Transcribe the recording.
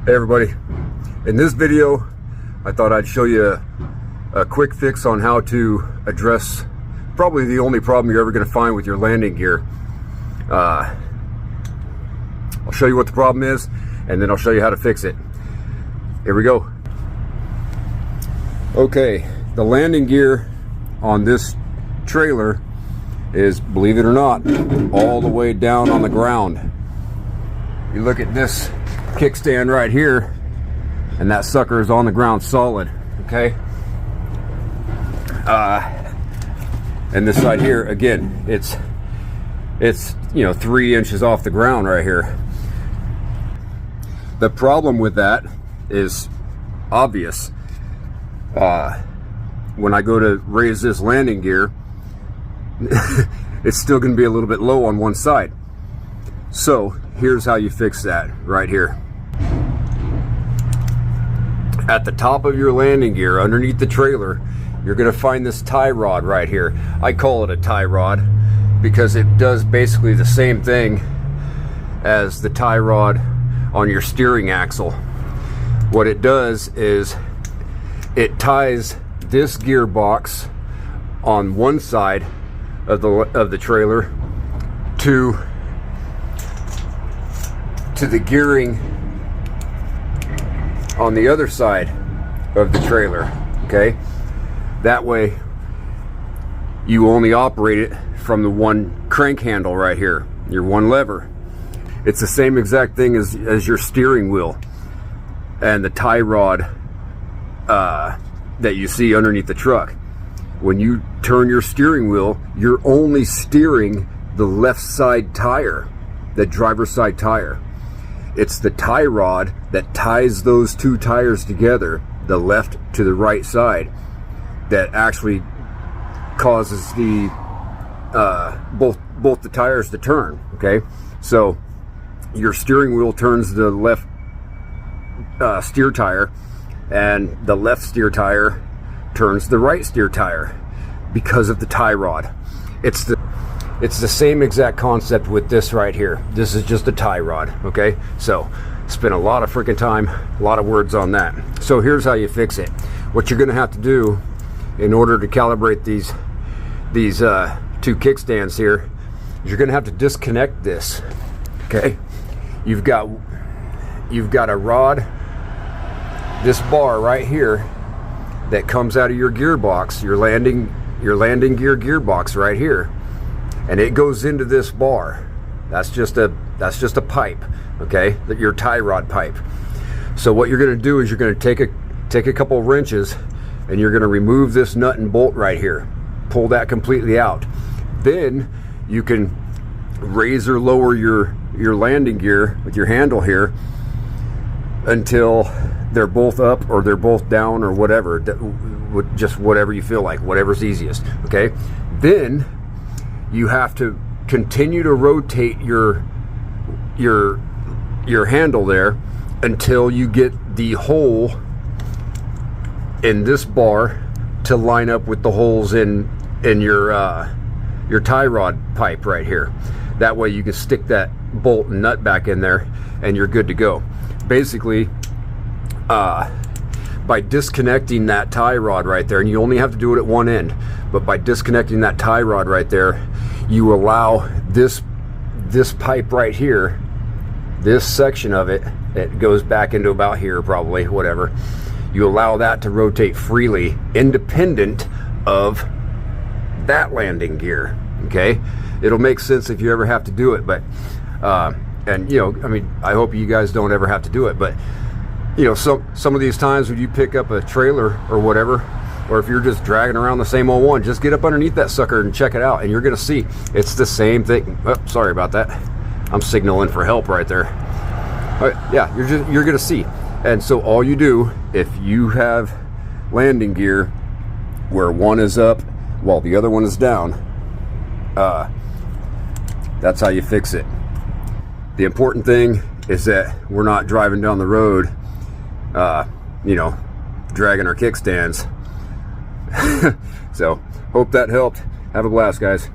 Hey everybody, in this video I thought I'd show you a quick fix on how to address probably the only problem you're ever going to find with your landing gear. I'll show you what the problem is and then I'll show you how to fix it. Here we go. Okay, the landing gear on this trailer is, believe it or not, all the way down on the ground. You look at this kickstand right here and that sucker is on the ground solid, okay? And this side here, again, it's 3 inches off the ground right here. The problem with that is obvious. When I go to raise this landing gear, it's still going to be a little bit low on one side. So here's how you fix that right here. At the top of your landing gear, underneath the trailer, you're going to find this tie rod right here. I call it a tie rod because it does basically the same thing as the tie rod on your steering axle. What it does is it ties this gearbox on one side of the trailer to the gearing on the other side of the trailer, okay? That way you only operate it from the one crank handle right here, your one lever. It's the same exact thing as your steering wheel and the tie rod that you see underneath the truck. When you turn your steering wheel, you're only steering the left side tire, the driver's side tire. It's the tie rod that ties those two tires together, the left to the right side, that actually causes the both the tires to turn, okay? So your steering wheel turns the left steer tire and the left steer tire turns the right steer tire because of the tie rod. It's the same exact concept with this right here. This is just a tie rod, okay? So spent a lot of freaking time, a lot of words on that. So here's how you fix it. What you're gonna have to do in order to calibrate these two kickstands here is you're gonna have to disconnect this, okay? You've got a rod, this bar right here that comes out of your gearbox, your landing gear gearbox right here, and it goes into this bar. That's just a pipe, okay? Your tie rod pipe. So what you're going to do is you're going to take a couple of wrenches and you're going to remove this nut and bolt right here. Pull that completely out. Then you can raise or lower your landing gear with your handle here until they're both up or they're both down or whatever, just whatever you feel like, whatever's easiest, okay? Then you have to continue to rotate your handle there until you get the hole in this bar to line up with the holes in your tie rod pipe right here. That way you can stick that bolt and nut back in there and you're good to go. Basically, by disconnecting that tie rod right there, and you only have to do it at one end, but by disconnecting that tie rod right there, you allow this pipe right here, this section of it, it goes back into about here probably, whatever, you allow that to rotate freely independent of that landing gear, okay? It'll make sense if you ever have to do it, but and I mean, I hope you guys don't ever have to do it, but some of these times when you pick up a trailer or whatever, or if you're just dragging around the same old one, just get up underneath that sucker and check it out, and you're gonna see it's the same thing. Oh, sorry about that. I'm signaling for help right there. All right, yeah, you're gonna see. And so all you do, if you have landing gear where one is up while the other one is down, that's how you fix it. The important thing is that we're not driving down the road dragging our kickstands. So hope that helped. Have a blast, guys.